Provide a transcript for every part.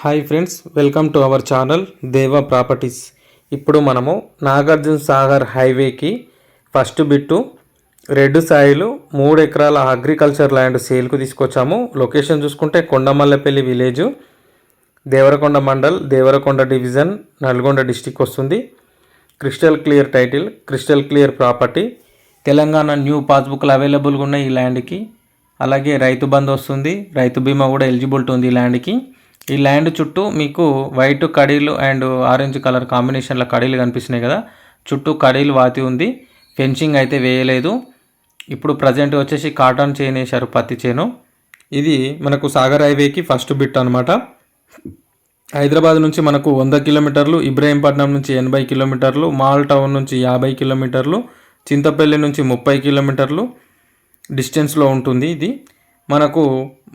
Hi friends, welcome to our channel దేవా properties. ఇప్పుడు మనము నాగార్జున సాగర్ హైవేకి ఫస్ట్ బిట్టు రెడ్ సాయిలు 3 ఎకరాల అగ్రికల్చర్ ల్యాండ్ సేల్కు తీసుకొచ్చాము. లొకేషన్ చూసుకుంటే Kondamallapalli village, Devarakonda mandal, Devarakonda division, Nalgonda district వస్తుంది. Crystal clear title, crystal clear property. Telangana new పాస్బుక్లు అవైలబుల్గా ఉన్నాయి ఈ ల్యాండ్కి. అలాగే రైతు బంధు వస్తుంది, రైతు బీమా కూడా ఎలిజిబిలిటీ ఉంది ఈ ల్యాండ్కి. ఈ ల్యాండ్ చుట్టూ మీకు వైట్ కడీలు అండ్ ఆరెంజ్ కలర్ కాంబినేషన్లో కడీలు కనిపిస్తున్నాయి కదా, చుట్టూ కడీలు వాతి ఉంది. ఫెన్సింగ్ అయితే వేయలేదు. ఇప్పుడు ప్రజెంట్ వచ్చేసి కాటన్ చైన్ వేశారు, పత్తి చేను. ఇది మనకు సాగర్ హైవేకి ఫస్ట్ బిట్ అనమాట. హైదరాబాద్ నుంచి మనకు 100 కిలోమీటర్లు, ఇబ్రాహీంపట్నం నుంచి 80 కిలోమీటర్లు, మాల్ టౌన్ నుంచి 50 కిలోమీటర్లు, చింతపల్లి నుంచి 30 కిలోమీటర్లు డిస్టెన్స్లో ఉంటుంది. ఇది మనకు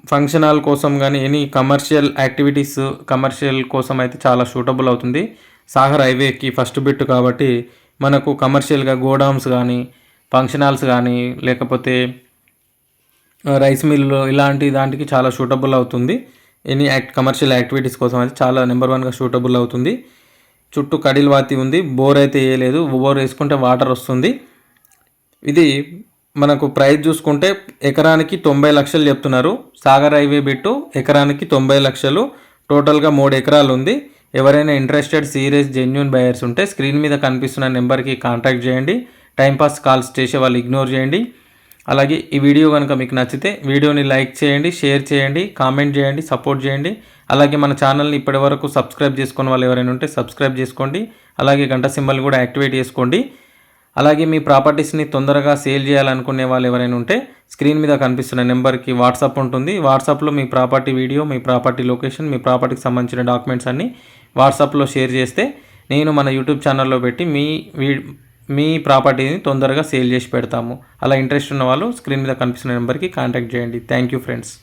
ఫంక్షన్ హాల్ కోసం కానీ ఎనీ కమర్షియల్ యాక్టివిటీస్, కమర్షియల్ కోసం అయితే చాలా సూటబుల్ అవుతుంది. సాగర్ హైవేకి ఫస్ట్ బిట్ కాబట్టి మనకు కమర్షియల్గా గోడౌన్స్ కానీ, ఫంక్షన్ హాల్స్ కానీ, లేకపోతే రైస్ మిల్లు ఇలాంటి దానికి చాలా సూటబుల్ అవుతుంది. ఎనీ కమర్షియల్ యాక్టివిటీస్ కోసం అయితే చాలా నెంబర్ 1గా సూటబుల్ అవుతుంది. చుట్టూ కడిల్ వాతి ఉంది. బోర్ అయితే వేయలేదు, బోర్ వేసుకుంటే వాటర్ వస్తుంది. ఇది మనకు ప్రైస్ చూసుకుంటే ఎకరానికి 90 లక్షలు చెప్తున్నారు. సాగర్ హైవే బిట్టు ఎకరానికి 90 లక్షలు. టోటల్గా 3 ఎకరాలు ఉంది. ఎవరైనా ఇంట్రెస్టెడ్ సీరియస్ జెన్యూన్ బయర్స్ ఉంటే స్క్రీన్ మీద కనిపిస్తున్న నెంబర్కి కాంటాక్ట్ చేయండి. టైంపాస్ కాల్స్ చేసే వాళ్ళు ఇగ్నోర్ చేయండి. అలాగే ఈ వీడియో కనుక మీకు నచ్చితే వీడియోని లైక్ చేయండి, షేర్ చేయండి, కామెంట్ చేయండి, సపోర్ట్ చేయండి. అలాగే మన ఛానల్ని ఇప్పటివరకు సబ్స్క్రైబ్ చేసుకున్న వాళ్ళు ఎవరైనా ఉంటే సబ్స్క్రైబ్ చేసుకోండి. అలాగే గంట సింబల్ కూడా యాక్టివేట్ చేసుకోండి. అలాగే మీ ప్రాపర్టీస్ని తొందరగా సేల్ చేయాలనుకునే వాళ్ళు ఎవరైనా ఉంటే స్క్రీన్ మీద కనిపిస్తున్న నెంబర్కి వాట్సాప్ ఉంటుంది. వాట్సాప్లో మీ ప్రాపర్టీ వీడియో, మీ ప్రాపర్టీ లొకేషన్, మీ ప్రాపర్టీకి సంబంధించిన డాక్యుమెంట్స్ అన్నీ వాట్సాప్లో షేర్ చేస్తే నేను మన యూట్యూబ్ ఛానల్లో పెట్టి మీ ప్రాపర్టీని తొందరగా సేల్ చేసి పెడతాము. అలా ఇంట్రెస్ట్ ఉన్న వాళ్ళు స్క్రీన్ మీద కనిపిస్తున్న నెంబర్కి కాంటాక్ట్ చేయండి. Thank you friends.